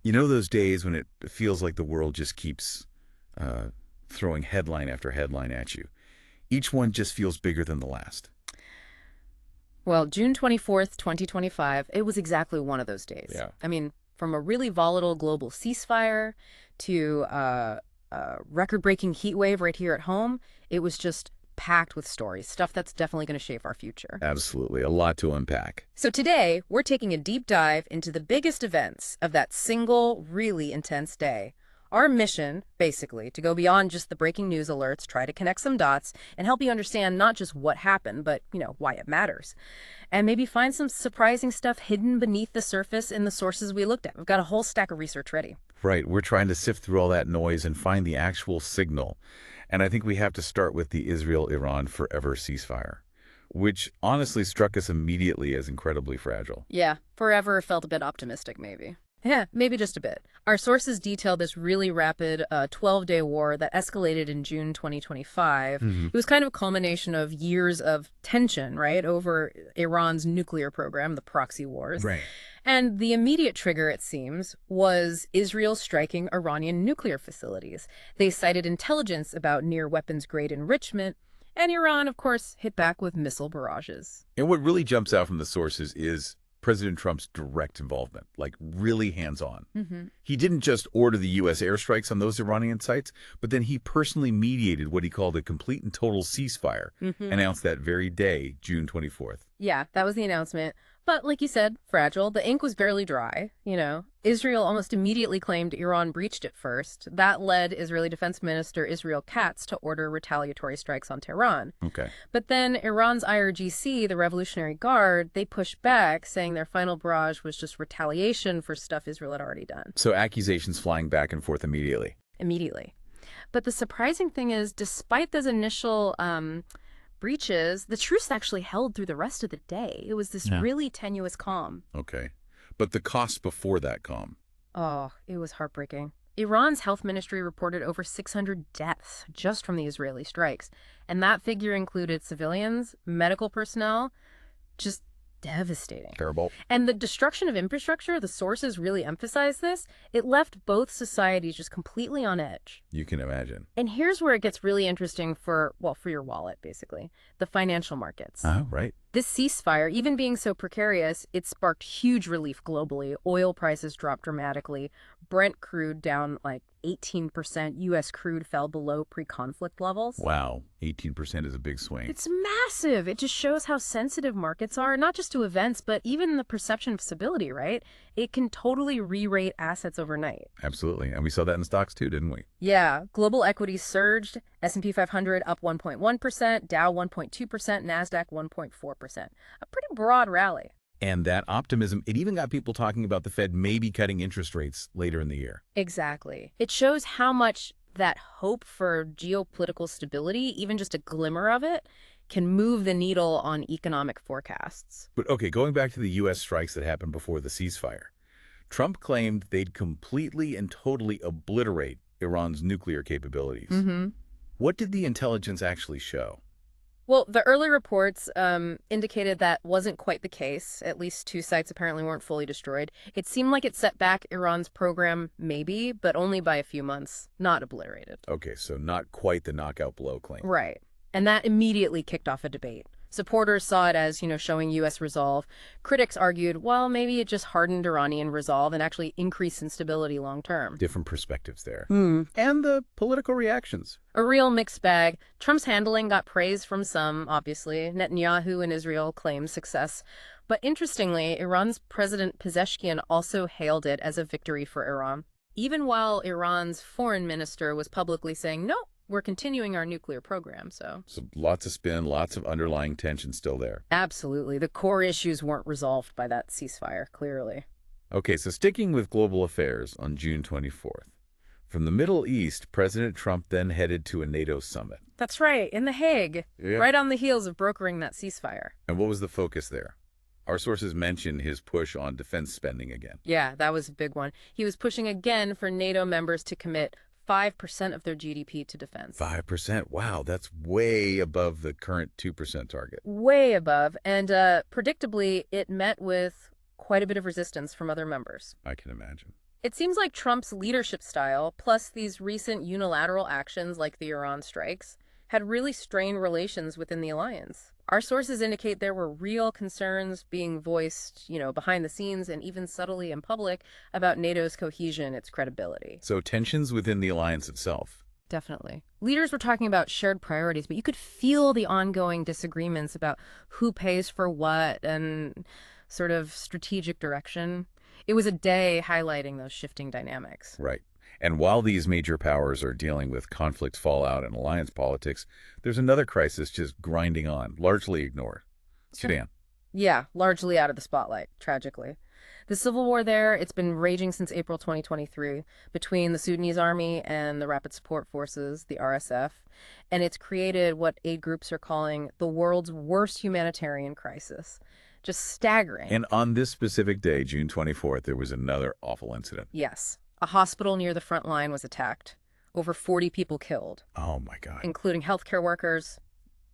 You know those days when it feels like the world just keeps uh, throwing headline after headline at you? Each one just feels bigger than the last. Well, June 24th, 2025, it was exactly one of those days. Yeah. I mean, from a really volatile global ceasefire to a record-breaking heat wave right here at home, it was just packed with stories, stuff that's definitely going to shape our future. Absolutely. A lot to unpack. So today, we're taking a deep dive into the biggest events of that single, really intense day. Our mission, basically, to go beyond just the breaking news alerts, try to connect some dots, and help you understand not just what happened, but, why it matters. And maybe find some surprising stuff hidden beneath the surface in the sources we looked at. We've got a whole stack of research ready. Right. We're trying to sift through all that noise and find the actual signal. And I think we have to start with the Israel-Iran forever ceasefire, which honestly struck us immediately as incredibly fragile. Yeah, forever felt a bit optimistic, maybe. Yeah, maybe just a bit. Our sources detail this really rapid 12-day war that escalated in June 2025. Hmm. It was kind of a culmination of years of tension, right, over Iran's nuclear program, the proxy wars. Right. And the immediate trigger, it seems, was Israel striking Iranian nuclear facilities. They cited intelligence about near weapons-grade enrichment, and Iran, of course, hit back with missile barrages. And what really jumps out from the sources is President Trump's direct involvement, like really hands-on. Mm-hmm. He didn't just order the U.S. airstrikes on those Iranian sites, but then he personally mediated what he called a complete and total ceasefire, announced that very day, June 24th. Yeah, that was the announcement. But like you said, fragile. The ink was barely dry, Israel almost immediately claimed Iran breached it first. That led Israeli Defense Minister Israel Katz to order retaliatory strikes on Tehran. Okay. But then Iran's IRGC, the Revolutionary Guard, they pushed back, saying their final barrage was just retaliation for stuff Israel had already done. So accusations flying back and forth immediately. Immediately. But the surprising thing is, despite those initial breaches, the truce actually held through the rest of the day. It was this really tenuous calm. Okay. But the cost before that calm. Oh, it was heartbreaking. Iran's health ministry reported over 600 deaths just from the Israeli strikes. And that figure included civilians, medical personnel, just devastating. Terrible. And the destruction of infrastructure, the sources really emphasize this, it left both societies just completely on edge. You can imagine. And here's where it gets really interesting for your wallet, basically. The financial markets. Right. This ceasefire, even being so precarious, it sparked huge relief globally. Oil prices dropped dramatically. Brent crude down like 18%. U.S. crude fell below pre-conflict levels. Wow. 18% is a big swing. It's massive. It just shows how sensitive markets are, not just to events, but even the perception of stability, right? It can totally re-rate assets overnight. Absolutely. And we saw that in stocks too, didn't we? Yeah. Global equities surged. S&P 500 up 1.1%, Dow 1.2%, NASDAQ 1.4%. A pretty broad rally. And that optimism, it even got people talking about the Fed maybe cutting interest rates later in the year. Exactly. It shows how much that hope for geopolitical stability, even just a glimmer of it, can move the needle on economic forecasts. But okay, going back to the U.S. strikes that happened before the ceasefire, Trump claimed they'd completely and totally obliterate Iran's nuclear capabilities. What did the intelligence actually show? Well, the early reports indicated that wasn't quite the case. At least two sites apparently weren't fully destroyed. It seemed like it set back Iran's program, maybe, but only by a few months, not obliterated. Okay, so not quite the knockout blow claim. Right. And that immediately kicked off a debate. Supporters saw it as, showing U.S. resolve. Critics argued, well, maybe it just hardened Iranian resolve and actually increased instability long term. Different perspectives there. And the political reactions. A real mixed bag. Trump's handling got praise from some, obviously. Netanyahu in Israel claimed success. But interestingly, Iran's President Pezeshkian also hailed it as a victory for Iran. Even while Iran's foreign minister was publicly saying, no, we're continuing our nuclear program, so Lots of spin, lots of underlying tension still there. absolutely. The core issues weren't resolved by that ceasefire, clearly. Okay, so sticking with global affairs on June 24th. From the Middle East, President Trump then headed to a NATO summit. That's right, in The Hague, right on the heels of brokering that ceasefire. And what was the focus there? Our sources mention his push on defense spending again. Yeah, that was a big one. He was pushing again for NATO members to commit 5% of their GDP to defense. 5%? Wow, that's way above the current 2% target. Way above. And predictably, it met with quite a bit of resistance from other members. I can imagine. It seems like Trump's leadership style, plus these recent unilateral actions like the Iran strikes, had really strained relations within the alliance. Our sources indicate there were real concerns being voiced, behind the scenes and even subtly in public about NATO's cohesion, its credibility. So tensions within the alliance itself. Definitely. Leaders were talking about shared priorities, but you could feel the ongoing disagreements about who pays for what and sort of strategic direction. It was a day highlighting those shifting dynamics. Right. And while these major powers are dealing with conflict fallout and alliance politics, there's another crisis just grinding on, largely ignored. Sudan. Yeah, largely out of the spotlight, tragically. The civil war there, it's been raging since April 2023 between the Sudanese army and the Rapid Support Forces, the RSF, and it's created what aid groups are calling the world's worst humanitarian crisis. Just staggering. And on this specific day, June 24th, there was another awful incident. Yes. A hospital near the front line was attacked. Over 40 people killed. Oh, my God. Including healthcare workers,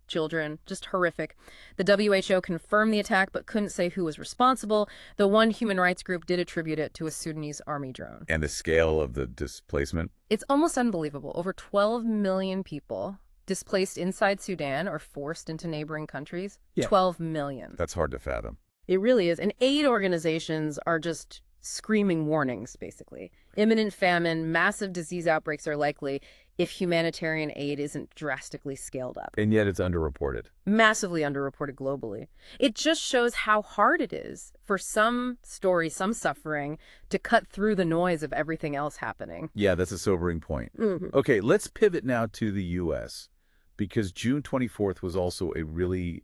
children. Just horrific. The WHO confirmed the attack but couldn't say who was responsible, though one human rights group did attribute it to a Sudanese army drone. And the scale of the displacement? It's almost unbelievable. Over 12 million people displaced inside Sudan or forced into neighboring countries. Yeah. 12 million. That's hard to fathom. It really is. And aid organizations are just screaming warnings, basically. Imminent famine, massive disease outbreaks are likely if humanitarian aid isn't drastically scaled up. And yet it's underreported. Massively underreported globally. It just shows how hard it is for some story, some suffering, to cut through the noise of everything else happening. Yeah, that's a sobering point. Mm-hmm. Okay, let's pivot now to the U.S., because June 24th was also a really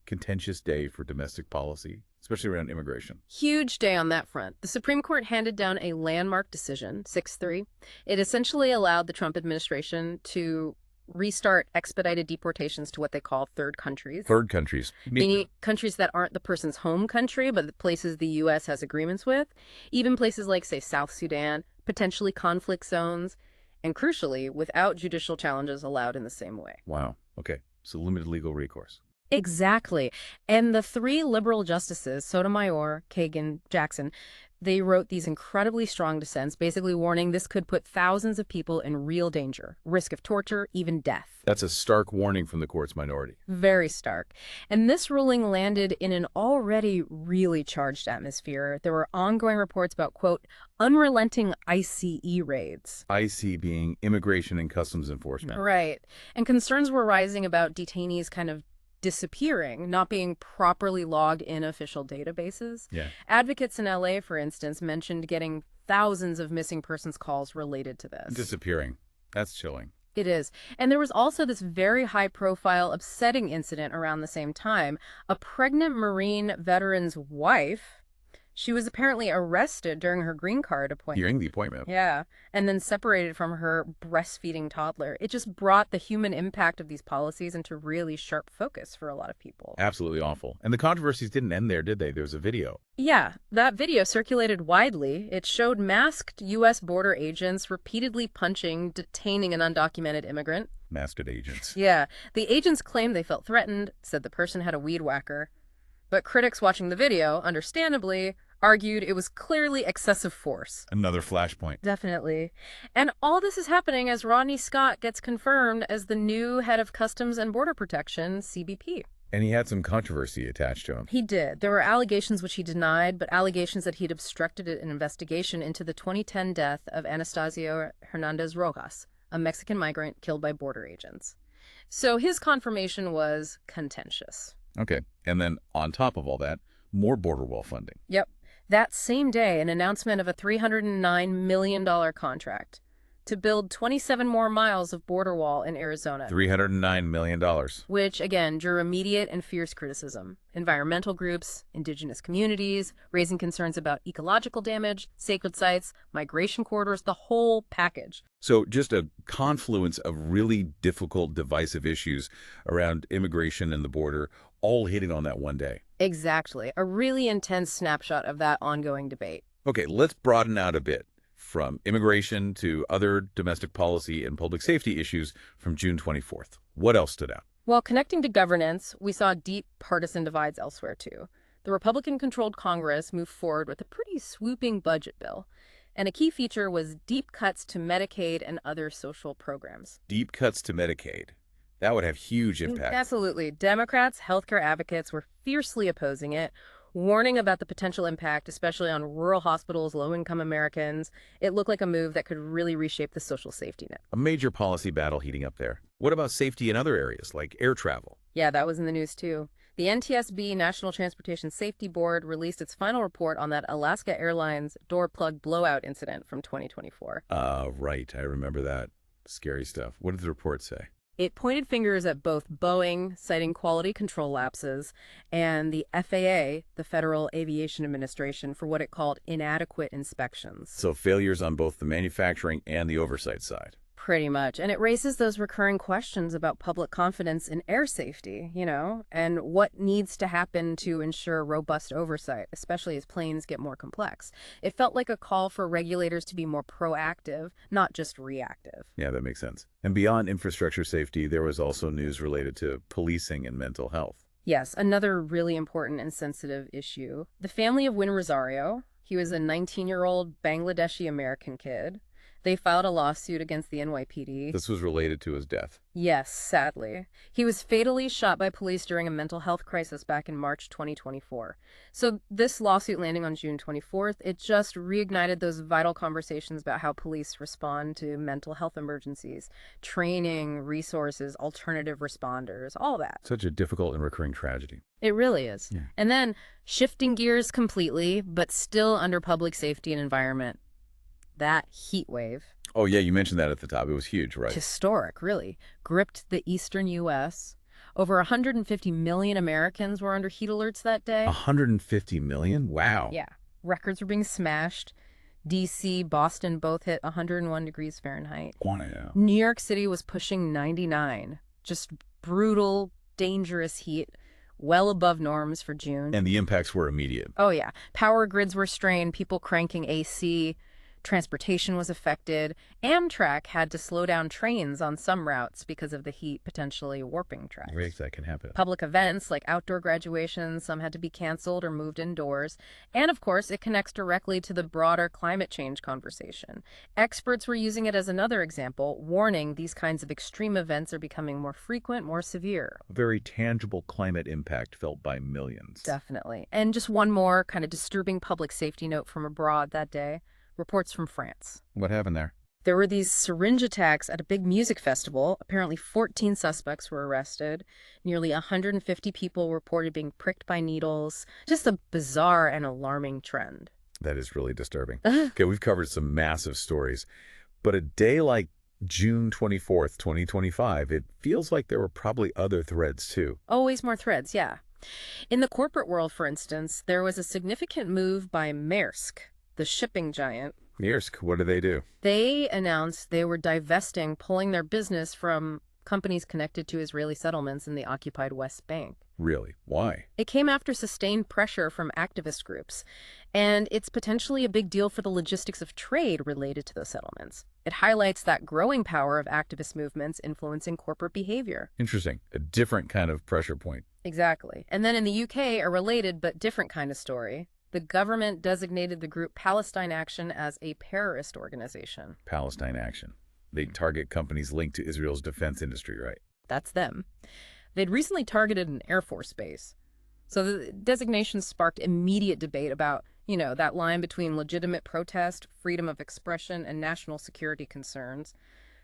contentious day for domestic policy, especially around immigration. Huge day on that front. The Supreme Court handed down a landmark decision, 6-3. It essentially allowed the Trump administration to restart expedited deportations to what they call third countries. Third countries. Meaning countries that aren't the person's home country, but the places the U.S. has agreements with. Even places like, say, South Sudan, potentially conflict zones, and crucially, without judicial challenges allowed in the same way. Wow. Okay. So limited legal recourse. Exactly. And the three liberal justices, Sotomayor, Kagan, Jackson, they wrote these incredibly strong dissents, basically warning this could put thousands of people in real danger, risk of torture, even death. That's a stark warning from the court's minority. Very stark. And this ruling landed in an already really charged atmosphere. There were ongoing reports about, quote, unrelenting ICE raids. IC being Immigration and Customs Enforcement. Right. And concerns were rising about detainees kind of disappearing, not being properly logged in official databases. Yeah. Advocates in LA, for instance, mentioned getting thousands of missing persons calls related to this. Disappearing. That's chilling. It is. And there was also this very high-profile, upsetting incident around the same time. A pregnant Marine veteran's wife, she was apparently arrested during her green card appointment. During the appointment. Yeah, and then separated from her breastfeeding toddler. It just brought the human impact of these policies into really sharp focus for a lot of people. Absolutely awful. And the controversies didn't end there, did they? There was a video. Yeah, that video circulated widely. It showed masked U.S. border agents repeatedly punching, detaining an undocumented immigrant. Masked agents. Yeah, the agents claimed they felt threatened, said the person had a weed whacker. But critics watching the video, understandably, argued it was clearly excessive force. Another flashpoint. Definitely. And all this is happening as Rodney Scott gets confirmed as the new head of Customs and Border Protection, CBP. And he had some controversy attached to him. He did. There were allegations which he denied, but allegations that he'd obstructed an investigation into the 2010 death of Anastasio Hernandez Rojas, a Mexican migrant killed by border agents. So his confirmation was contentious. Okay. And then on top of all that, more border wall funding. Yep. That same day, an announcement of a $309 million contract to build 27 more miles of border wall in Arizona. $309 million. Which, again, drew immediate and fierce criticism. Environmental groups, indigenous communities, raising concerns about ecological damage, sacred sites, migration corridors, the whole package. So just a confluence of really difficult, divisive issues around immigration and the border, all hitting on that one day. Exactly. A really intense snapshot of that ongoing debate. Okay, let's broaden out a bit from immigration to other domestic policy and public safety issues from June 24th. What else stood out? Well, connecting to governance, we saw deep partisan divides elsewhere, too. The Republican-controlled Congress moved forward with a pretty swooping budget bill. And a key feature was deep cuts to Medicaid and other social programs. Deep cuts to Medicaid. That would have huge impact. Absolutely. Democrats, healthcare advocates were fiercely opposing it, warning about the potential impact, especially on rural hospitals, low-income Americans. It looked like a move that could really reshape the social safety net. A major policy battle heating up there. What about safety in other areas, like air travel? Yeah, that was in the news too. The NTSB, National Transportation Safety Board, released its final report on that Alaska Airlines door plug blowout incident from 2024. Right. I remember that. Scary stuff. What did the report say? It pointed fingers at both Boeing, citing quality control lapses, and the FAA, the Federal Aviation Administration, for what it called inadequate inspections. So failures on both the manufacturing and the oversight side. Pretty much. And it raises those recurring questions about public confidence in air safety, and what needs to happen to ensure robust oversight, especially as planes get more complex. It felt like a call for regulators to be more proactive, not just reactive. Yeah, that makes sense. And beyond infrastructure safety, there was also news related to policing and mental health. Yes, another really important and sensitive issue. The family of Win Rosario, he was a 19-year-old Bangladeshi American kid. They filed a lawsuit against the NYPD. This was related to his death. Yes, sadly. He was fatally shot by police during a mental health crisis back in March 2024. So this lawsuit landing on June 24th, it just reignited those vital conversations about how police respond to mental health emergencies, training, resources, alternative responders, all that. Such a difficult and recurring tragedy. It really is. Yeah. And then shifting gears completely, but still under public safety and environment. That heat wave. Oh, yeah, you mentioned that at the top. It was huge, right? Historic, really. Gripped the eastern U.S. Over 150 million Americans were under heat alerts that day. 150 million? Wow. Yeah. Records were being smashed. D.C., Boston both hit 101 degrees Fahrenheit. Wow. New York City was pushing 99. Just brutal, dangerous heat. Well above norms for June. And the impacts were immediate. Oh, yeah. Power grids were strained, people cranking AC. Transportation was affected. Amtrak had to slow down trains on some routes because of the heat potentially warping tracks. Right, that can happen. Public events like outdoor graduations, some had to be canceled or moved indoors. And of course, it connects directly to the broader climate change conversation. Experts were using it as another example, warning these kinds of extreme events are becoming more frequent, more severe. A very tangible climate impact felt by millions. Definitely. And just one more kind of disturbing public safety note from abroad that day. Reports from France. What happened there? There were these syringe attacks at a big music festival. Apparently 14 suspects were arrested. Nearly 150 people reported being pricked by needles. Just a bizarre and alarming trend. That is really disturbing. Okay, we've covered some massive stories. But a day like June 24th, 2025, it feels like there were probably other threads too. Always more threads, yeah. In the corporate world, for instance, there was a significant move by Maersk, the shipping giant. Maersk, what do they do? They announced they were divesting, pulling their business from companies connected to Israeli settlements in the occupied West Bank. Really? Why? It came after sustained pressure from activist groups, and it's potentially a big deal for the logistics of trade related to those settlements. It highlights that growing power of activist movements influencing corporate behavior. Interesting. A different kind of pressure point. Exactly. And then in the UK, a related but different kind of story. The government designated the group Palestine Action as a terrorist organization. Palestine Action. They target companies linked to Israel's defense industry, right? That's them. They'd recently targeted an Air Force base. So the designation sparked immediate debate about, that line between legitimate protest, freedom of expression, and national security concerns.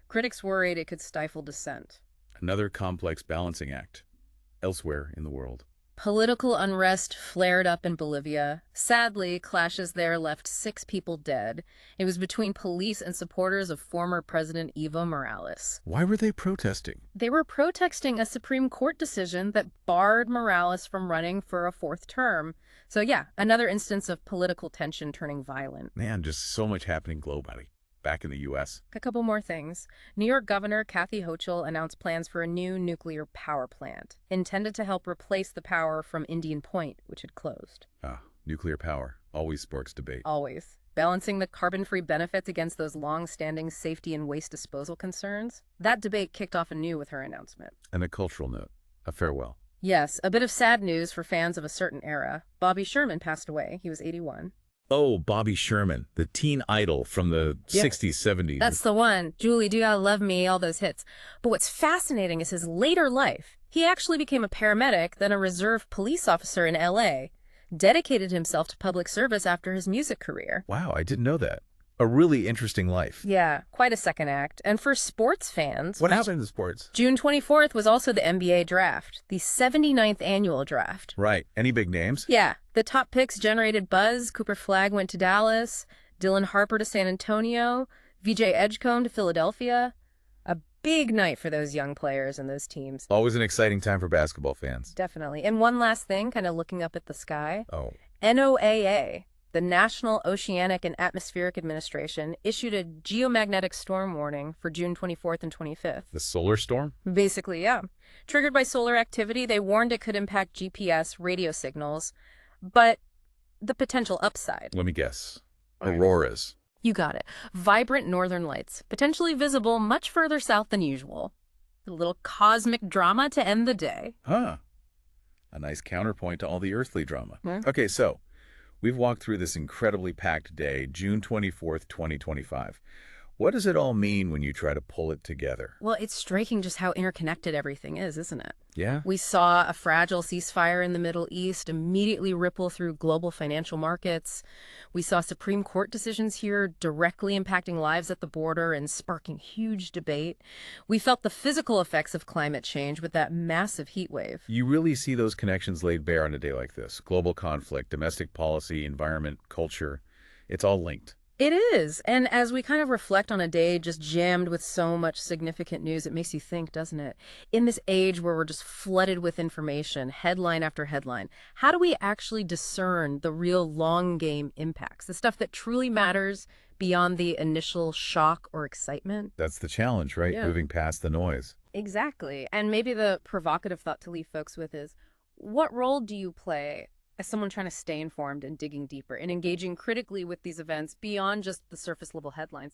Critics worried it could stifle dissent. Another complex balancing act elsewhere in the world. Political unrest flared up in Bolivia. Sadly, clashes there left 6 people dead. It was between police and supporters of former President Evo Morales. Why were they protesting? They were protesting a Supreme Court decision that barred Morales from running for a 4th term. So yeah, another instance of political tension turning violent. Man, just so much happening globally. Back in the U.S. A couple more things. New York Governor Kathy Hochul announced plans for a new nuclear power plant, intended to help replace the power from Indian Point, which had closed. Nuclear power always sparks debate. Always. Balancing the carbon-free benefits against those long-standing safety and waste disposal concerns. That debate kicked off anew with her announcement. And a cultural note, a farewell. Yes, a bit of sad news for fans of a certain era. Bobby Sherman passed away. He was 81. Oh, Bobby Sherman, the teen idol from the Yeah. 60s, 70s. That's the one. Julie, Do Ya Love Me, all those hits. But what's fascinating is his later life. He actually became a paramedic, then a reserve police officer in L.A., dedicated himself to public service after his music career. Wow, I didn't know that. A really interesting life. Yeah, quite a second act. And for sports fans, What happened to sports? June 24th was also the NBA draft, the 79th annual draft. Right. Any big names? Yeah, the top picks generated buzz. Cooper Flagg went to Dallas, Dylan Harper to San Antonio, VJ Edgecombe to Philadelphia. A big night for those young players and those teams. Always an exciting time for basketball fans. Definitely. And one last thing, kind of looking up at the sky. Oh. NOAA, the National Oceanic and Atmospheric Administration, issued a geomagnetic storm warning for June 24th and 25th. The solar storm? Basically, yeah. Triggered by solar activity, they warned it could impact GPS radio signals, but the potential upside. Let me guess. All right. Auroras. You got it. Vibrant northern lights, potentially visible much further south than usual. A little cosmic drama to end the day. Huh. A nice counterpoint to all the earthly drama. Yeah. Okay, so we've walked through this incredibly packed day, June 24th, 2025. What does it all mean when you try to pull it together? Well, it's striking just how interconnected everything is, isn't it? Yeah? We saw a fragile ceasefire in the Middle East immediately ripple through global financial markets. We saw Supreme Court decisions here directly impacting lives at the border and sparking huge debate. We felt the physical effects of climate change with that massive heat wave. You really see those connections laid bare on a day like this. Global conflict, domestic policy, environment, culture. It's all linked. It is. And as we kind of reflect on a day just jammed with so much significant news, it makes you think, doesn't it? In this age where we're just flooded with information, headline after headline, how do we actually discern the real long game impacts, the stuff that truly matters beyond the initial shock or excitement? That's the challenge, right? Yeah. Moving past the noise. Exactly. And maybe the provocative thought to leave folks with is, what role do you play as someone trying to stay informed and digging deeper and engaging critically with these events beyond just the surface level headlines?